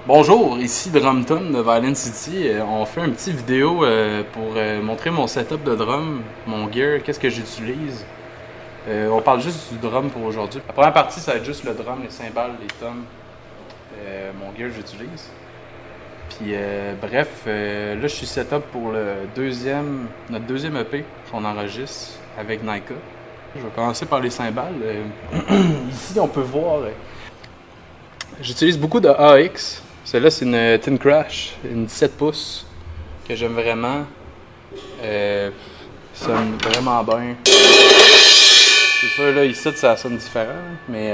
Bonjour, ici Drumton de Violin City. On fait une petite vidéo pour montrer mon setup de drum, mon gear, qu'est-ce que j'utilise. On parle juste du drum pour aujourd'hui. La première partie, ça va être juste le drum, les cymbales, les toms, mon gear j'utilise. Puis bref, là je suis setup pour notre deuxième EP qu'on enregistre avec Nika. Je vais commencer par les cymbales. Ici on peut voir, j'utilise beaucoup de AX. Celle-là, c'est une Tin Crash, une 17 pouces, que j'aime vraiment. Sonne vraiment bien. C'est sûr, là, ici, ça sonne différent, mais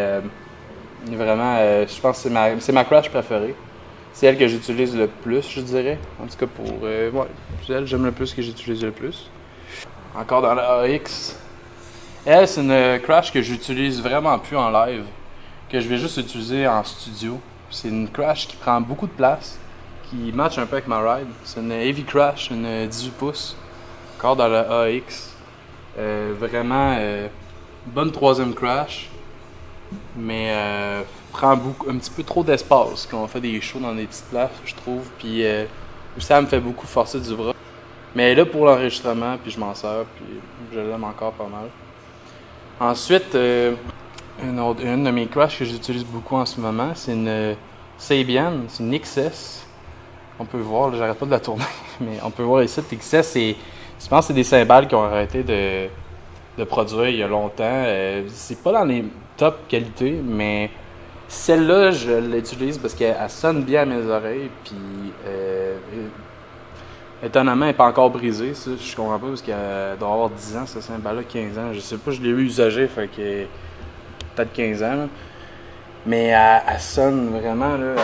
vraiment, je pense que c'est ma Crash préférée. C'est elle que j'utilise le plus, je dirais. En tout cas, c'est elle que j'aime le plus, que j'utilise le plus. Encore dans la AX. Elle, c'est une Crash que j'utilise vraiment plus en live, que je vais juste utiliser en studio. C'est une Crash qui prend beaucoup de place, qui match un peu avec ma ride. C'est une Heavy Crash, une 18 pouces, encore dans la AX. Vraiment bonne troisième Crash, mais prend un petit peu trop d'espace quand on fait des shows dans des petites places, je trouve. Puis ça me fait beaucoup forcer du bras. Mais là pour l'enregistrement, puis je m'en sers, puis je l'aime encore pas mal. Ensuite, une de mes crashs que j'utilise beaucoup en ce moment, c'est une Sabian, c'est une XS. On peut voir, là, j'arrête pas de la tourner, mais on peut voir ici, XS, je pense que c'est des cymbales qui ont arrêté de produire il y a longtemps. C'est pas dans les top qualités, mais celle-là, je l'utilise parce qu'elle sonne bien à mes oreilles, puis étonnamment, elle n'est pas encore brisée. Ça, je comprends pas parce qu'elle doit avoir 10 ans, cette cymbale-là, 15 ans. Je sais pas, je l'ai eu usagée, fait que peut-être 15 ans. Là. Mais elle sonne vraiment, là,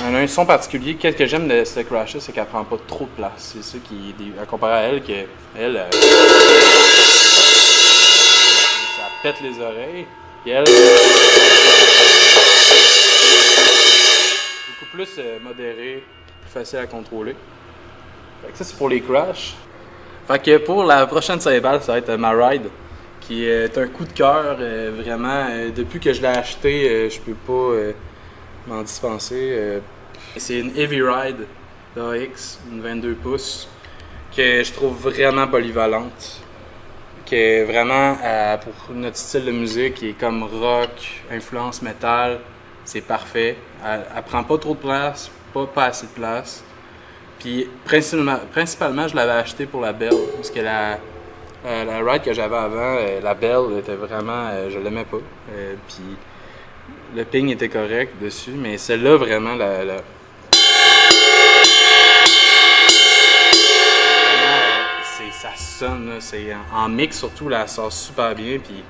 elle a un son particulier. Qu'est-ce que j'aime de cette crash-là, c'est qu'elle prend pas trop de place. C'est ça qui est comparé à elle, ça pète les oreilles. Puis elle, beaucoup plus modérée, plus facile à contrôler. Fait que ça, c'est pour les crashs. Fait que pour la prochaine cymbale, ça va être ma ride, qui est un coup de cœur, vraiment. Depuis que je l'ai acheté, je peux pas m'en dispenser. C'est une Heavy Ride d'AX, une 22 pouces, que je trouve vraiment polyvalente. Qui est vraiment pour notre style de musique, qui est comme rock, influence métal, c'est parfait. Elle prend pas trop de place, pas assez de place. Puis principalement, je l'avais acheté pour la Bell, parce que la ride que j'avais avant, la Bell était vraiment, je l'aimais pas. Puis le ping était correct dessus, mais celle-là vraiment vraiment, ça sonne, là, en mix surtout, là, ça sort super bien. Puis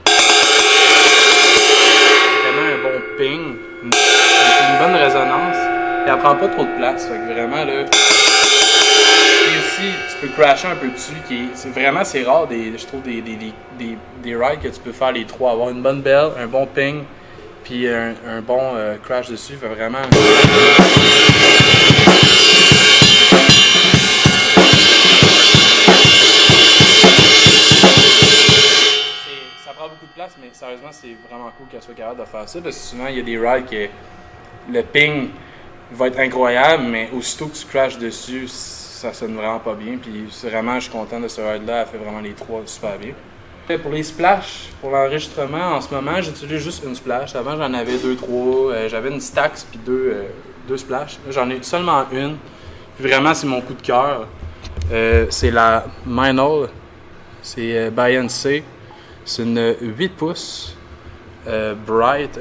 vraiment un bon ping, une bonne résonance. Et elle prend pas trop de place, fait que vraiment là. Et aussi, tu peux crasher un peu dessus, c'est rare, je trouve, des rides que tu peux faire les trois. Avoir une bonne belle, un bon ping, puis un bon crash dessus, fait vraiment. Ça prend beaucoup de place, mais sérieusement, c'est vraiment cool qu'elle soit capable de faire ça, parce que souvent, il y a des rides que le ping va être incroyable, mais aussitôt que tu crashes dessus, ça sonne vraiment pas bien. Puis vraiment, je suis content de ce ride-là. Elle fait vraiment les trois super bien. Pour les splashes, pour l'enregistrement, en ce moment, j'utilise juste une splash. Avant, j'en avais 2-3. J'avais une Stax puis deux splashes. Là, j'en ai seulement une. Puis vraiment, c'est mon coup de cœur. C'est la Minol. C'est Beyoncé. C'est une 8 pouces. Bright.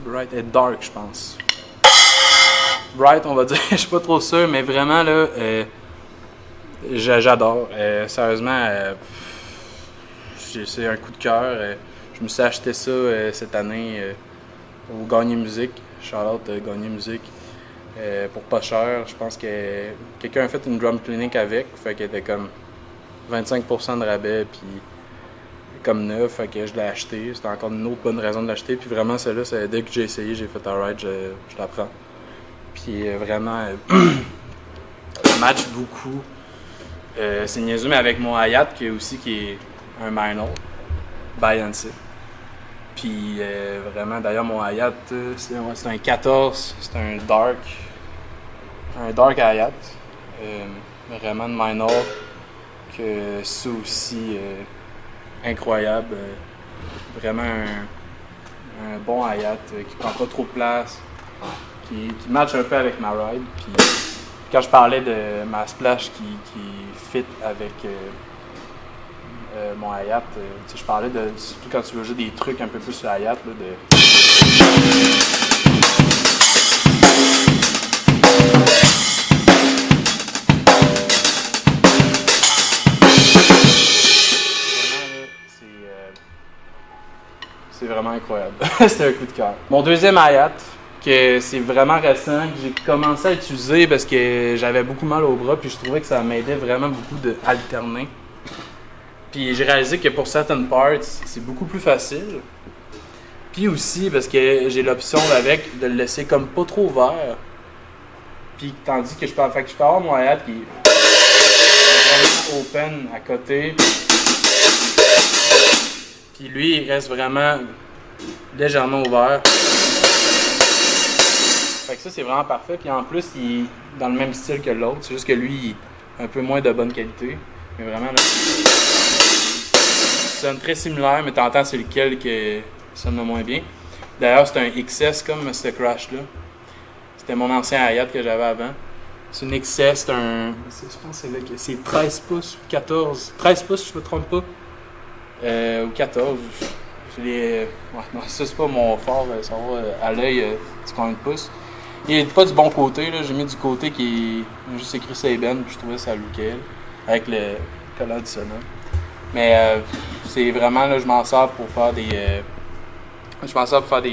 Bright et Dark, je pense. Bright, on va dire, je suis pas trop sûr, mais vraiment là, j'adore. Sérieusement, c'est un coup de cœur. Je me suis acheté ça cette année au Gagné Musique. Shout-out Gagné Musique. Pour pas cher. Je pense que quelqu'un a fait une drum clinic avec, fait qu'elle était comme 25% de rabais, puis comme neuf, fait que je l'ai acheté. C'était encore une autre bonne raison de l'acheter. Puis vraiment, celle-là, dès que j'ai essayé, j'ai fait un ride, je la prends. Puis vraiment, ça match beaucoup. C'est niaiseux, mais avec mon Hayat, qui est un minor, Beyoncé. Puis vraiment, d'ailleurs, mon Hayat, c'est un 14, c'est un dark. un Dark Hayat, vraiment de minor, que ça aussi incroyable, vraiment un bon Hayat qui prend pas trop de place, qui match un peu avec ma ride. Puis quand je parlais de ma splash qui fit avec mon Hayat, je parlais de, surtout quand tu veux jouer des trucs un peu plus sur Hayat, là, de... C'est vraiment incroyable. C'était un coup de cœur. Mon deuxième Hayat, que c'est vraiment récent, que j'ai commencé à utiliser parce que j'avais beaucoup mal au bras, puis je trouvais que ça m'aidait vraiment beaucoup d'alterner. Puis j'ai réalisé que pour certaines parts, c'est beaucoup plus facile. Puis aussi parce que j'ai l'option avec de le laisser comme pas trop ouvert. Puis tandis que je peux avoir mon Hayat qui est vraiment open à côté. Puis lui, il reste vraiment légèrement ouvert. Fait que ça, c'est vraiment parfait. Puis en plus, il est dans le même style que l'autre. C'est juste que lui, il est un peu moins de bonne qualité. Mais vraiment, là, il sonne très similaire, mais t'entends c'est lequel qui sonne le moins bien. D'ailleurs, c'est un XS comme ce crash-là. C'était mon ancien Hayat que j'avais avant. C'est une XS, c'est un... Je pense que c'est 13 pouces ou 14. 13 pouces, si je me trompe pas. Ou 14. Ouais, non, ça c'est pas mon fort, ça va à l'œil du coin de pouce. Il est pas du bon côté, là. J'ai mis du côté qui est juste écrit Saban, puis je trouvais ça lookait, avec le collant du sonnet. Mais c'est vraiment, là, je m'en sers pour faire des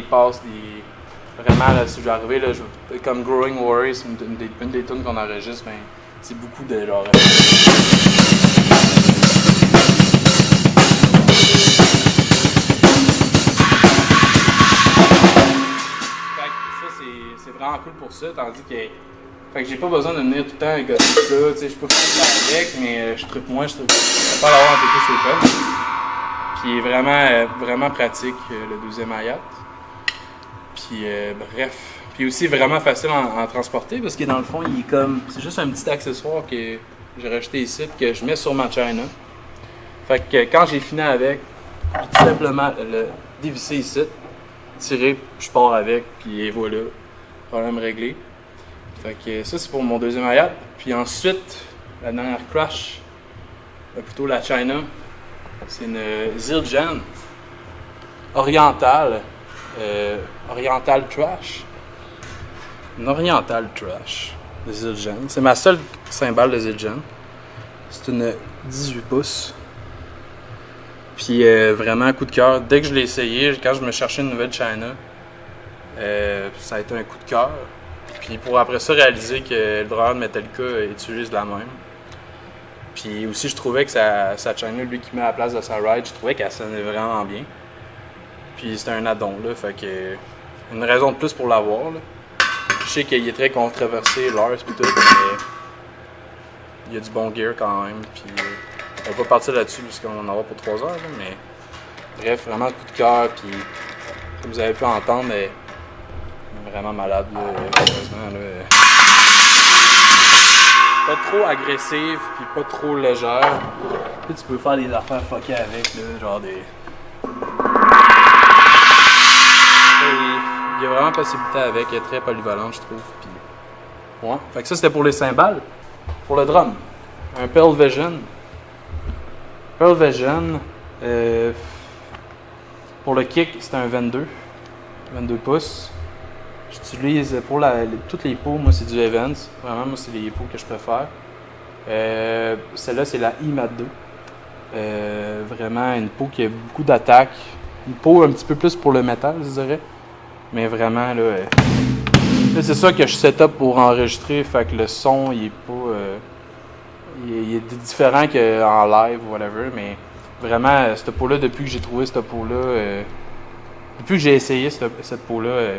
passes, vraiment, là, si je vais arriver, là, comme Growing Warriors, une des tunes qu'on enregistre, ben, c'est beaucoup de genre... C'est vraiment cool pour ça, tandis que... Fait que j'ai pas besoin de venir tout le temps gosser ça, tu sais, je peux faire ça avec, mais je trippe moins, je préfère l'avoir un peu plus open. Puis vraiment pratique, le deuxième Hayat. Puis bref. Puis aussi vraiment facile à transporter, parce que dans le fond, il est comme... C'est juste un petit accessoire que j'ai rajouté ici, que je mets sur ma China. Fait que quand j'ai fini avec, j'ai tout simplement le dévisser ici, tirer, je pars avec, puis voilà. Problème réglé. Fait que ça, c'est pour mon deuxième Hayat. Puis ensuite, la dernière crash, plutôt la China, c'est une Zildjian orientale, oriental trash. Une oriental trash de Zildjian. C'est ma seule cymbale de Zildjian. C'est une 18 pouces. Puis vraiment, coup de cœur. Dès que je l'ai essayé, quand je me cherchais une nouvelle China, ça a été un coup de cœur. Puis pour après ça réaliser que le driver de Metallica utilise la même. Puis aussi je trouvais que sa China, lui qui met à la place de sa ride, je trouvais qu'elle sonnait vraiment bien. Puis c'était un addon là, fait que une raison de plus pour l'avoir. Je sais qu'il est très controversé, Lars pis tout, mais il y a du bon gear quand même. Puis on va pas partir là-dessus parce qu'on en aura pour 3 heures, là, mais bref, vraiment coup de cœur. Puis comme vous avez pu entendre, vraiment malade, là, sérieusement, là. Pas trop agressive, puis pas trop légère. Puis tu peux faire des affaires fuckées avec, là, genre des... Il y a vraiment possibilité avec, elle est très polyvalente, je trouve. Puis... Ouais. Fait que ça, c'était pour les cymbales. Pour le drum, un Pearl Vision. Pearl Vision, pour le kick, c'est un 22 pouces. J'utilise pour toutes les pots, moi c'est du Evans. Vraiment, moi c'est les pots que je préfère. Celle-là, c'est la IMAT 2. Vraiment une peau qui a beaucoup d'attaque. Une peau un petit peu plus pour le métal, je dirais. Mais vraiment, là c'est ça que je set up pour enregistrer. Fait que le son, il est pas... il est différent qu'en live ou whatever. Mais vraiment, cette peau-là, depuis que j'ai trouvé cette peau-là... depuis que j'ai essayé cette peau-là...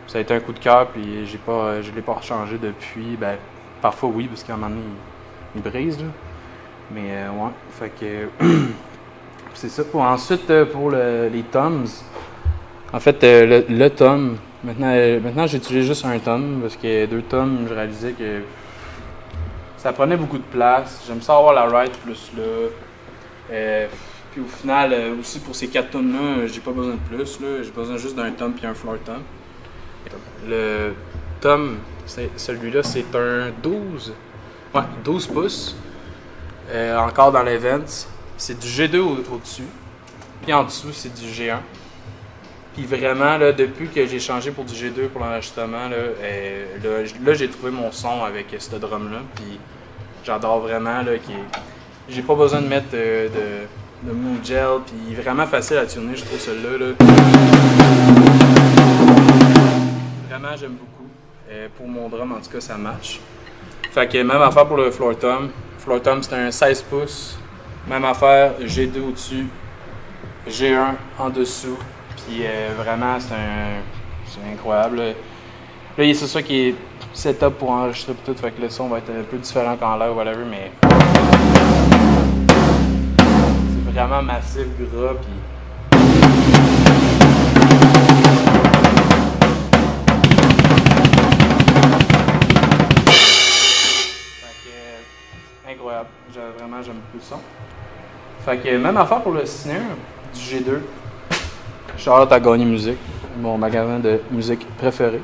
ça a été un coup de cœur, puis je l'ai pas rechangé depuis. Ben, parfois oui, parce qu'à un moment donné, il brise, là. Mais ouais, fait que c'est ça. Ensuite, pour les toms, en fait, le tom, Maintenant j'utilise juste un tom parce que 2 tomes, je réalisais que ça prenait beaucoup de place. J'aime ça avoir la ride plus là. Puis au final, aussi pour ces 4 tomes-là, j'ai pas besoin de plus. Là. J'ai besoin juste d'un tom puis un floor tom. Le tom, celui-là, c'est un 12 pouces. Encore dans l'Events. C'est du G2 au-dessus. Puis en dessous, c'est du G1. Puis vraiment, là, depuis que j'ai changé pour du G2 pour l'enregistrement, là, j'ai trouvé mon son avec ce drum-là. Puis j'adore vraiment. Là, j'ai pas besoin de mettre de Moog Gel. Puis vraiment facile à tuner, je trouve celui-là. Là. Vraiment, j'aime beaucoup. Pour mon drum, en tout cas, ça match. Fait que même affaire pour le floor tom. Floor tom, c'est un 16 pouces. Même affaire, G2 au-dessus, G1 en dessous. Puis vraiment, c'est incroyable. Là, c'est ça qui est setup pour enregistrer tout. Fait que le son va être un peu différent qu'en live, whatever, mais c'est vraiment massif, gras. Puis incroyable. Vraiment, j'aime beaucoup le son. Fait que même affaire pour le snare du G2. Charlotte a gagné musique, mon magasin de musique préféré.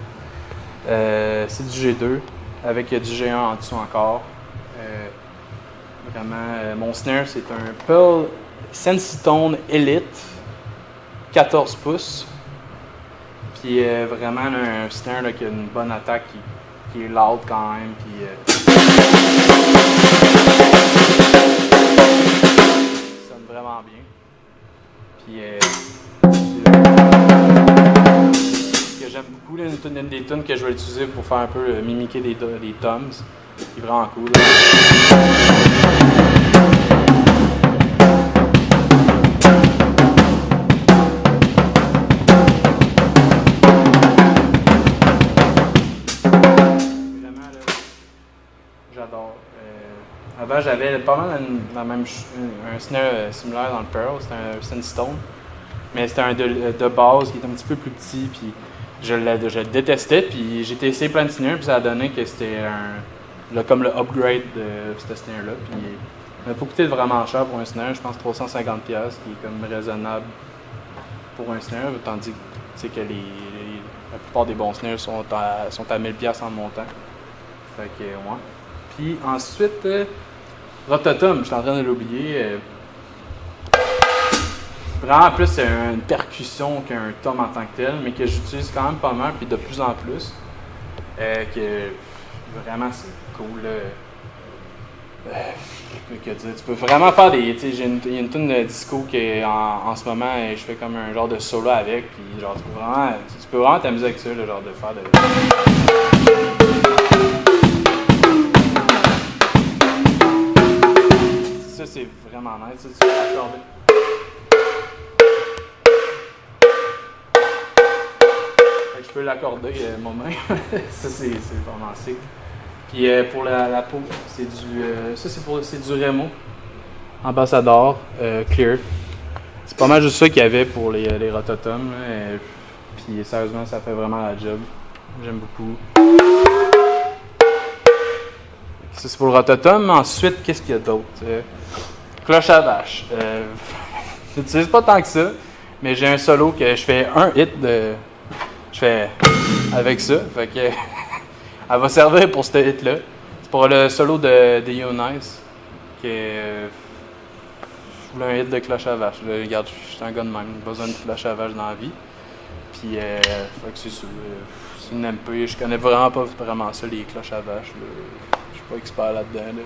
C'est du G2 avec du G1 en dessous encore. Vraiment, mon snare c'est un Pearl Sensitone Elite 14 pouces. Puis vraiment un snare là, qui a une bonne attaque, qui est loud quand même. Puis, sonne vraiment bien. Puis que j'aime beaucoup, une des tunes que je vais utiliser pour faire un peu mimiquer des toms. C'est vraiment cool. Là. J'adore. Avant, j'avais pas mal un snare similaire dans le Pearl, c'était un Sandstone. Mais c'était un de base qui était un petit peu plus petit, puis je le détestais, puis j'ai essayé plein de snares, puis ça a donné que c'était comme le upgrade de ce snare-là. Puis il m'a pas coûté vraiment cher pour un snare, je pense 350$, qui est comme raisonnable pour un snare, tandis que la plupart des bons snares sont à 1000$ en montant. Fait que, ouais. Puis ensuite, Rototom, je suis en train de l'oublier. Vraiment plus c'est une percussion qu'un tom en tant que tel, mais que j'utilise quand même pas mal, puis de plus en plus. Que vraiment c'est cool. Que dire, tu peux vraiment faire des. Tu sais, il y a une tune de disco qui en ce moment, je fais comme un genre de solo avec, puis genre tu peux vraiment t'amuser avec ça, le genre de faire de. Ça c'est vraiment nice, ça, tu peux accorder. Je peux l'accorder moi-même. Ça, c'est vraiment sick. Puis pour la peau, c'est du Remo Ambassador Clear. C'est pas mal juste ça qu'il y avait pour les Rototom. Puis sérieusement, ça fait vraiment la job. J'aime beaucoup. Ça, c'est pour le Rototom. Ensuite, qu'est-ce qu'il y a d'autre? Cloche à vache. Je n'utilise pas tant que ça, mais j'ai un solo que je fais un hit de. Je fais avec ça, fait que elle va servir pour ce hit-là. C'est pour le solo de You Nice, que je voulais un hit de cloche à vache. Là, regarde, je suis un gars de même, besoin de cloche à vache dans la vie. Puis, fait que c'est ça. C'est une MP, je connais vraiment pas vraiment ça, les cloches à vache. Là. Je suis pas expert là-dedans. Là. Moi,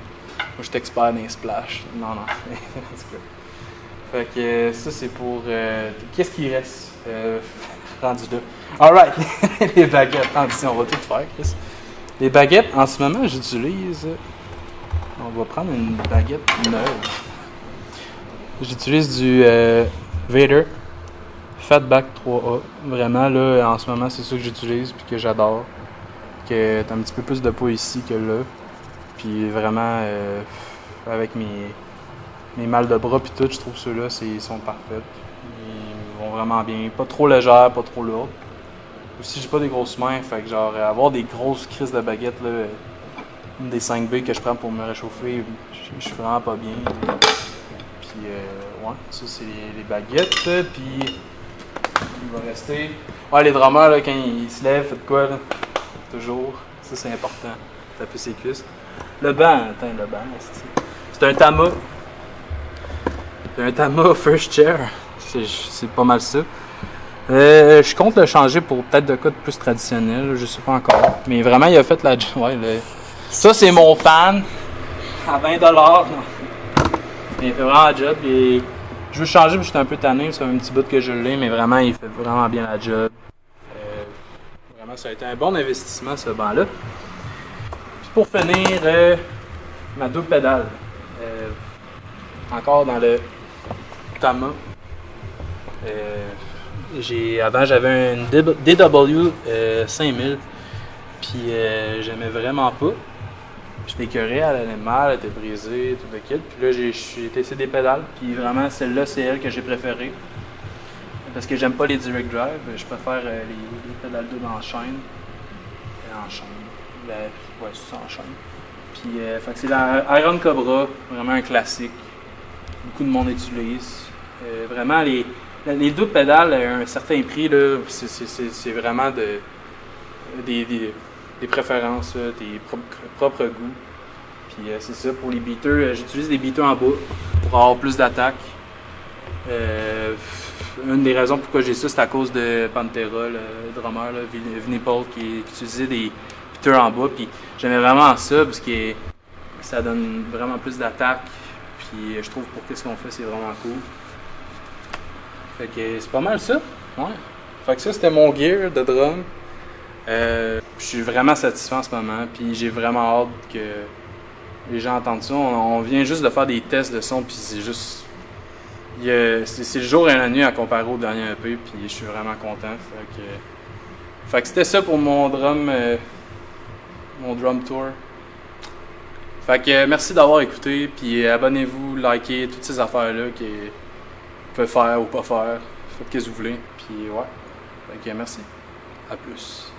je suis expert dans les splash. Non. En tout cas. Fait que ça, c'est pour. Qu'est-ce qui reste? Rendu là. Alright, les baguettes. Attention, on va tout faire, Chris. Les baguettes, en ce moment, j'utilise. On va prendre une baguette neuve. J'utilise du Vader Fatback 3A. Vraiment, là, en ce moment, c'est ça que j'utilise puis que j'adore. Que t'as un petit peu plus de poids ici que là. Puis vraiment, avec mes mal de bras puis tout, je trouve ceux-là, ils sont parfaits. Ils vont vraiment bien. Pas trop légers, pas trop lourds. Aussi, j'ai pas des grosses mains, fait que genre, avoir des grosses crises de baguettes, là, une des 5B que je prends pour me réchauffer, je suis vraiment pas bien. Puis, ouais, ça c'est les baguettes. Puis, il va rester. Ouais, les drummers, là, quand ils se lèvent, faites quoi, là? Toujours. Ça, c'est important. Taper ses cuisses. Le banc, attends, le banc, c'est un Tama. C'est un Tama First Chair. C'est pas mal ça. Je compte le changer pour peut-être de quoi de plus traditionnel, je sais pas encore. Mais vraiment, il a fait la job. Ouais, ça, c'est mon fan. À 20$. Il fait vraiment la job. Et je veux changer, puis j'étais un peu tanné. C'est un petit bout que je l'ai, mais vraiment, il fait vraiment bien la job. Vraiment, ça a été un bon investissement, ce banc-là. Puis pour finir, ma double pédale. Encore dans le Tama. Avant, j'avais une DW 5000, puis j'aimais vraiment pas. J'étais écœuré, elle allait mal, elle était brisée, tout le kit. Puis là, j'ai testé des pédales, puis vraiment, celle-là, c'est elle que j'ai préférée. Parce que j'aime pas les direct drive, je préfère les pédales doubles en chaîne. En chaîne. Ben, ouais, c'est ça, en chaîne. Puis, fait que c'est la Iron Cobra, vraiment un classique. Beaucoup de monde utilise. Vraiment, les doubles pédales à un certain prix, là, c'est vraiment des préférences, des propres goûts. Puis c'est ça, pour les beaters, j'utilise des beaters en bas pour avoir plus d'attaque. Une des raisons pourquoi j'ai ça, c'est à cause de Pantera, le drummer, Vinnie Paul, qui utilisait des beaters en bas. Puis j'aimais vraiment ça parce que ça donne vraiment plus d'attaque. Puis je trouve pour qu'est-ce qu'on fait, c'est vraiment cool. Fait que c'est pas mal ça. Ouais. Fait que ça, c'était mon gear de drum. Je suis vraiment satisfait en ce moment. Puis j'ai vraiment hâte que les gens entendent ça. On vient juste de faire des tests de son. Puis c'est juste. C'est le jour et la nuit à comparer au dernier EP. Puis je suis vraiment content. Fait que c'était ça pour mon drum tour. Fait que merci d'avoir écouté. Puis abonnez-vous, likez, toutes ces affaires-là que vous pouvez faire ou pas faire. Faites ce que vous voulez. Puis ouais. Fait que merci. À plus.